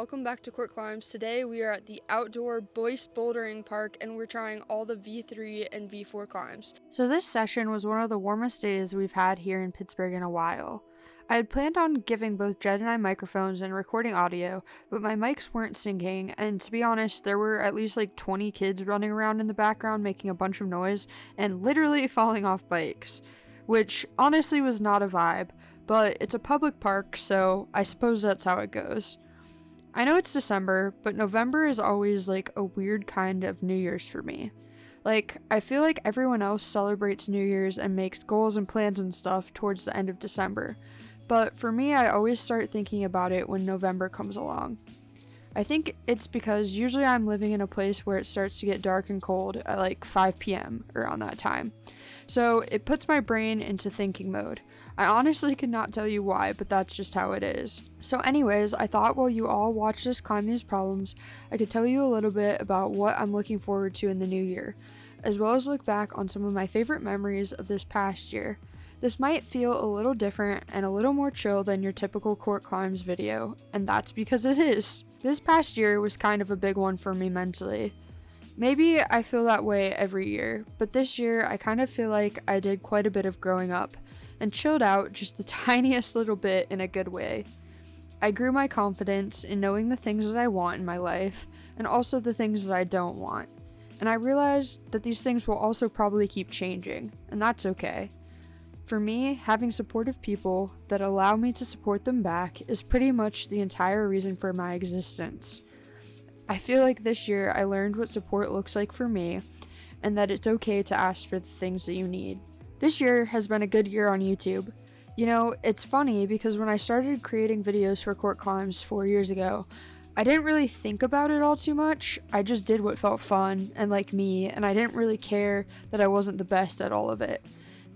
welcome back to Court Climbs. Today we are at the outdoor Boyce bouldering park and we're trying all the V3 and V4 climbs. So this session was one of the warmest days we've had here in Pittsburgh in a while. I had planned on giving both Jed and I microphones and recording audio, but my mics weren't syncing, and to be honest, there were at least like 20 kids running around in the background making a bunch of noise and literally falling off bikes, which honestly was not a vibe, but it's a public park, so I suppose that's how it goes. I know it's December, but November is always like a weird kind of New Year's for me. Like, I feel like everyone else celebrates New Year's and makes goals and plans and stuff towards the end of December, but for me, I always start thinking about it when November comes along. I think it's because usually I'm living in a place where it starts to get dark and cold at like 5 p.m. around that time. So it puts my brain into thinking mode. I honestly could not tell you why, but that's just how it is. So anyways, I thought while you all watched us climb these problems, I could tell you a little bit about what I'm looking forward to in the new year, as well as look back on some of my favorite memories of this past year. This might feel a little different and a little more chill than your typical Court Climbs video, and that's because it is. This past year was kind of a big one for me mentally. Maybe I feel that way every year, but this year I kind of feel like I did quite a bit of growing up and chilled out just the tiniest little bit in a good way. I grew my confidence in knowing the things that I want in my life and also the things that I don't want. And I realized that these things will also probably keep changing, and that's okay. For me, having supportive people that allow me to support them back is pretty much the entire reason for my existence. I feel like this year I learned what support looks like for me, and that it's okay to ask for the things that you need. This year has been a good year on YouTube. You know, it's funny because when I started creating videos for Court Climbs 4 years ago, I didn't really think about it all too much. I just did what felt fun and like me, and I didn't really care that I wasn't the best at all of it.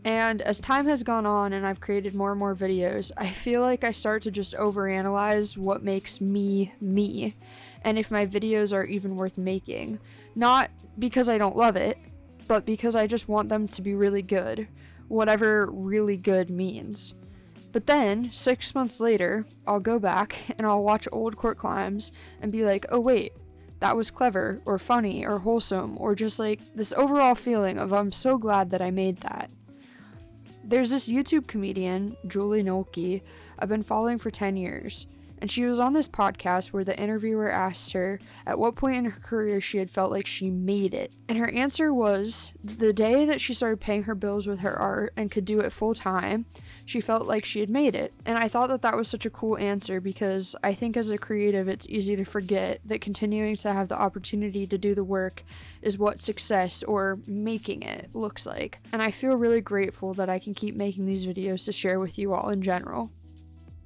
And as time has gone on and I've created more and more videos, I feel like I start to just overanalyze what makes me, me, and if my videos are even worth making. Not because I don't love it, but because I just want them to be really good, whatever really good means. But then, 6 months later, I'll go back and I'll watch old Court Climbs and be like, oh wait, that was clever, or funny, or wholesome, or just like this overall feeling of I'm so glad that I made that. There's this YouTube comedian, Julie Nolke, I've been following for 10 years, and she was on this podcast where the interviewer asked her at what point in her career she had felt like she made it. And her answer was, the day that she started paying her bills with her art and could do it full time, she felt like she had made it. And I thought that that was such a cool answer because I think as a creative it's easy to forget that continuing to have the opportunity to do the work is what success or making it looks like. And I feel really grateful that I can keep making these videos to share with you all in general.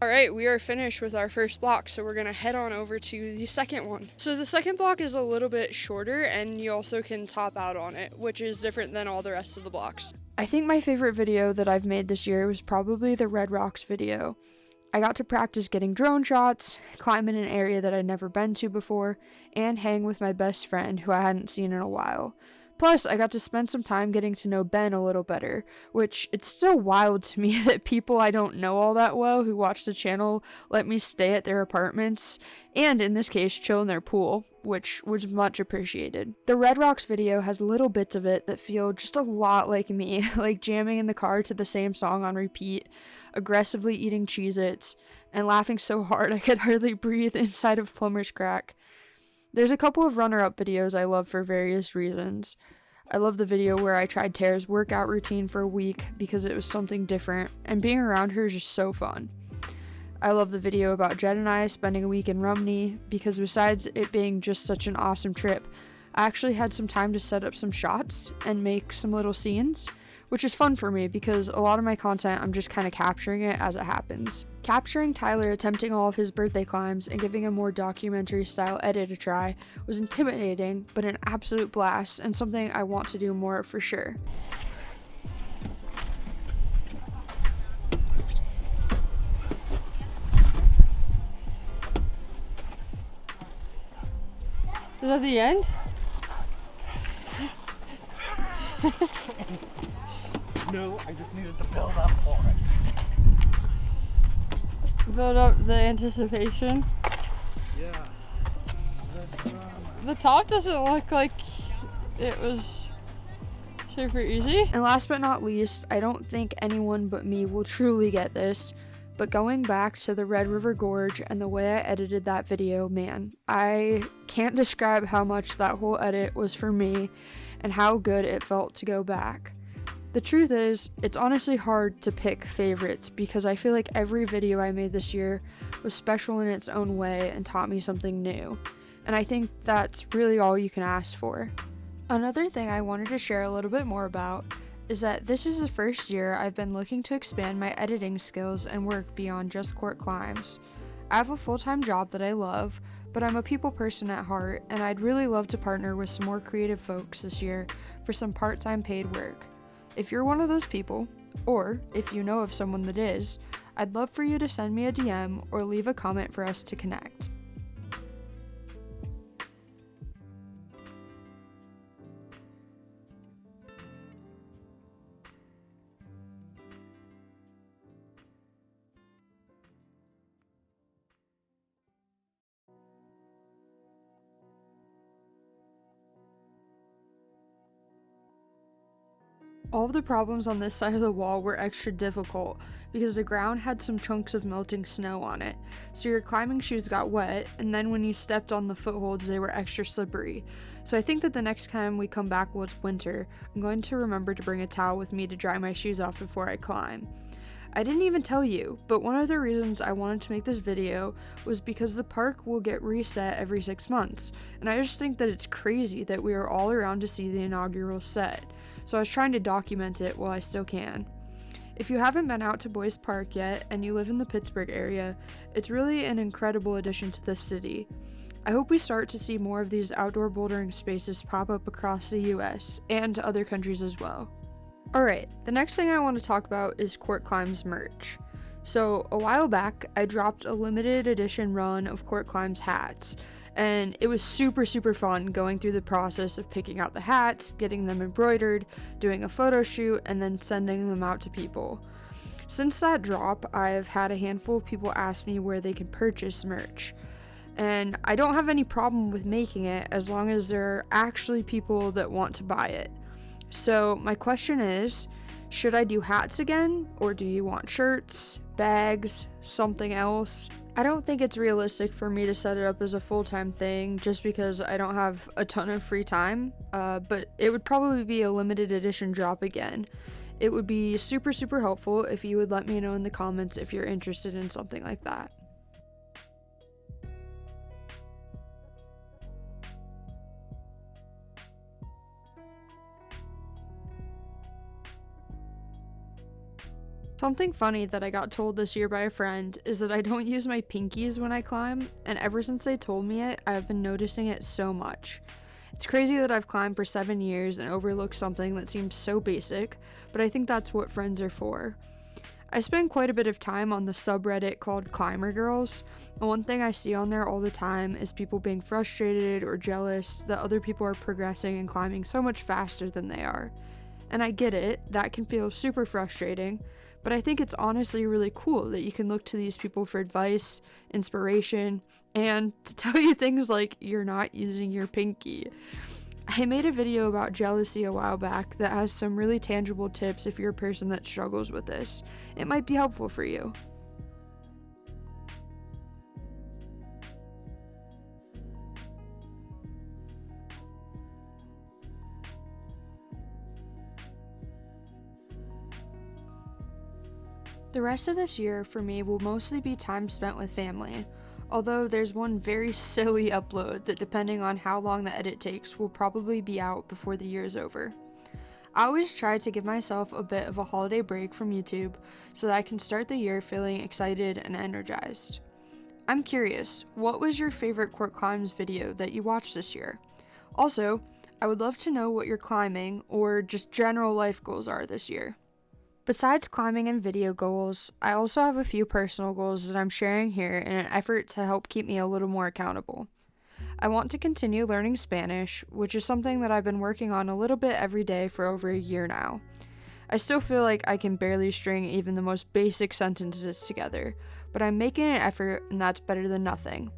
Alright, we are finished with our first block, so we're going to head on over to the second one. So the second block is a little bit shorter, and you also can top out on it, which is different than all the rest of the blocks. I think my favorite video that I've made this year was probably the Red Rocks video. I got to practice getting drone shots, climb in an area that I'd never been to before, and hang with my best friend who I hadn't seen in a while. Plus, I got to spend some time getting to know Ben a little better, which it's still wild to me that people I don't know all that well who watch the channel let me stay at their apartments, and in this case, chill in their pool, which was much appreciated. The Red Rocks video has little bits of it that feel just a lot like me, like jamming in the car to the same song on repeat, aggressively eating Cheez-Its, and laughing so hard I could hardly breathe inside of Plumber's Crack. There's a couple of runner-up videos I love for various reasons. I love the video where I tried Tara's workout routine for a week because it was something different, and being around her is just so fun. I love the video about Jed and I spending a week in Rumney because besides it being just such an awesome trip, I actually had some time to set up some shots and make some little scenes, which is fun for me because a lot of my content I'm just kind of capturing it as it happens. Capturing Tyler attempting all of his birthday climbs and giving a more documentary style edit a try was intimidating but an absolute blast and something I want to do more for sure. Is that the end? No, I just needed to build up for it. Build up the anticipation. Yeah. The top doesn't look like it was super easy. And last but not least, I don't think anyone but me will truly get this, but going back to the Red River Gorge and the way I edited that video, man, I can't describe how much that whole edit was for me and how good it felt to go back. The truth is, it's honestly hard to pick favorites because I feel like every video I made this year was special in its own way and taught me something new. And I think that's really all you can ask for. Another thing I wanted to share a little bit more about is that this is the first year I've been looking to expand my editing skills and work beyond just court climbs. I have a full-time job that I love, but I'm a people person at heart, and I'd really love to partner with some more creative folks this year for some part-time paid work. If you're one of those people, or if you know of someone that is, I'd love for you to send me a DM or leave a comment for us to connect. All of the problems on this side of the wall were extra difficult because the ground had some chunks of melting snow on it, so your climbing shoes got wet, and then when you stepped on the footholds they were extra slippery. So I think that the next time we come back while it's winter, I'm going to remember to bring a towel with me to dry my shoes off before I climb. I didn't even tell you, but one of the reasons I wanted to make this video was because the park will get reset every 6 months, and I just think that it's crazy that we are all around to see the inaugural set. So I was trying to document it while I still can. If you haven't been out to Boyce Park yet and you live in the Pittsburgh area, it's really an incredible addition to the city. I hope we start to see more of these outdoor bouldering spaces pop up across the US and other countries as well. Alright, the next thing I want to talk about is Court Climbs merch. So a while back, I dropped a limited edition run of Court Climbs hats, and it was super fun going through the process of picking out the hats, getting them embroidered, doing a photo shoot, and then sending them out to people. Since that drop, I've had a handful of people ask me where they can purchase merch, and I don't have any problem with making it as long as there are actually people that want to buy it. So my question is, should I do hats again, or do you want shirts, bags, something else? I don't think it's realistic for me to set it up as a full-time thing just because I don't have a ton of free time, but it would probably be a limited edition drop again. It would be super helpful if you would let me know in the comments if you're interested in something like that. Something funny that I got told this year by a friend is that I don't use my pinkies when I climb, and ever since they told me it, I have been noticing it so much. It's crazy that I've climbed for 7 years and overlooked something that seems so basic, but I think that's what friends are for. I spend quite a bit of time on the subreddit called Climber Girls, and one thing I see on there all the time is people being frustrated or jealous that other people are progressing and climbing so much faster than they are. And I get it, that can feel super frustrating, but I think it's honestly really cool that you can look to these people for advice, inspiration, and to tell you things like you're not using your pinky. I made a video about jealousy a while back that has some really tangible tips if you're a person that struggles with this. It might be helpful for you. The rest of this year for me will mostly be time spent with family, although there's one very silly upload that, depending on how long the edit takes, will probably be out before the year is over. I always try to give myself a bit of a holiday break from YouTube so that I can start the year feeling excited and energized. I'm curious, what was your favorite Court Climbs video that you watched this year? Also, I would love to know what your climbing or just general life goals are this year. Besides climbing and video goals, I also have a few personal goals that I'm sharing here in an effort to help keep me a little more accountable. I want to continue learning Spanish, which is something that I've been working on a little bit every day for over a year now. I still feel like I can barely string even the most basic sentences together, but I'm making an effort and that's better than nothing.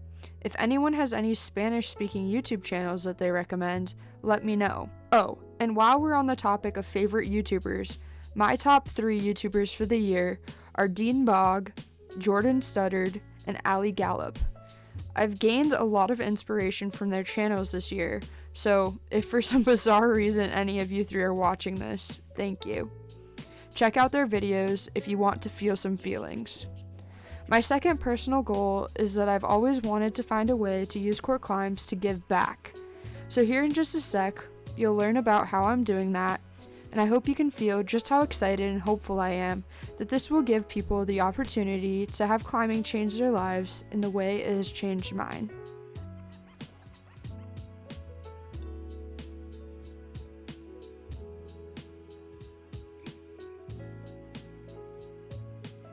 If anyone has any Spanish-speaking YouTube channels that they recommend, let me know. Oh, and while we're on the topic of favorite YouTubers, my top 3 YouTubers for the year are Dean Bogg, Jordan Studdard, and Ali Gallup. I've gained a lot of inspiration from their channels this year, so if for some bizarre reason any of you 3 are watching this, thank you. Check out their videos if you want to feel some feelings. My second personal goal is that I've always wanted to find a way to use Court Climbs to give back. So here in just a sec, you'll learn about how I'm doing that, and I hope you can feel just how excited and hopeful I am that this will give people the opportunity to have climbing change their lives in the way it has changed mine.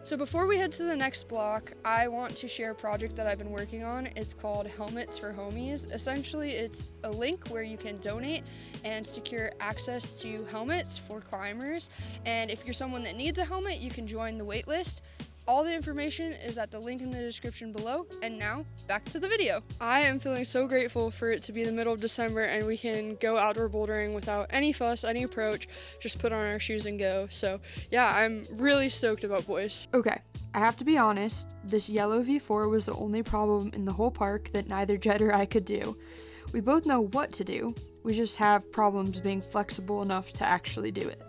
So before we head to the next block, I want to share a project that I've been working on. It's called Helmets for Homies. Essentially, it's a link where you can donate and secure access to helmets for climbers. And if you're someone that needs a helmet, you can join the wait list. All the information is at the link in the description below. And now, back to the video. I am feeling so grateful for it to be the middle of December and we can go outdoor bouldering without any fuss, any approach, just put on our shoes and go. So yeah, I'm really stoked about Boyce. Okay, I have to be honest, this yellow V4 was the only problem in the whole park that neither Jed or I could do. We both know what to do, we just have problems being flexible enough to actually do it.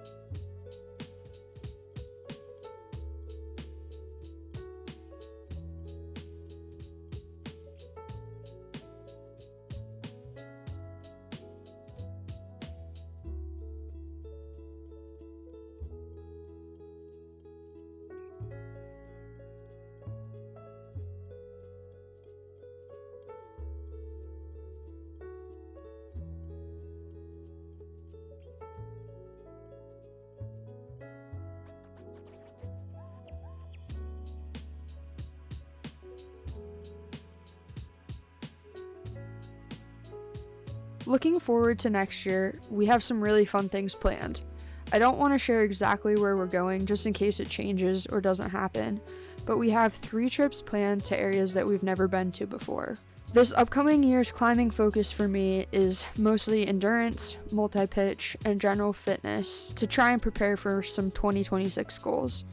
Looking forward to next year, we have some really fun things planned. I don't want to share exactly where we're going just in case it changes or doesn't happen, but we have 3 trips planned to areas that we've never been to before. This upcoming year's climbing focus for me is mostly endurance, multi-pitch, and general fitness to try and prepare for some 2026 goals.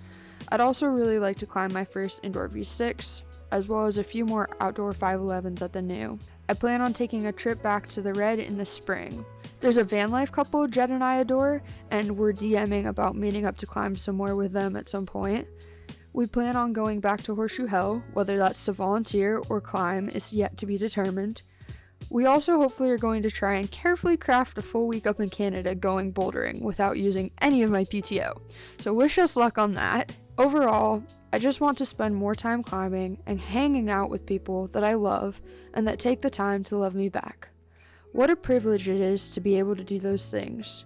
I'd also really like to climb my first indoor V6, as well as a few more outdoor 511s at the new. I plan on taking a trip back to the Red in the spring. There's a van life couple Jed and I adore, and we're DMing about meeting up to climb somewhere with them at some point. We plan on going back to Horseshoe Hill, whether that's to volunteer or climb is yet to be determined. We also hopefully are going to try and carefully craft a full week up in Canada going bouldering without using any of my PTO, so wish us luck on that. Overall, I just want to spend more time climbing and hanging out with people that I love and that take the time to love me back. What a privilege it is to be able to do those things.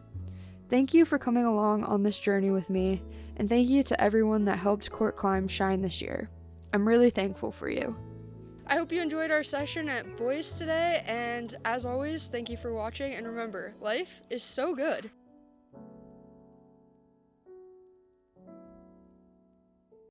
Thank you for coming along on this journey with me, and thank you to everyone that helped Court Climb shine this year. I'm really thankful for you. I hope you enjoyed our session at Boyce today, and as always, thank you for watching, and remember, life is so good.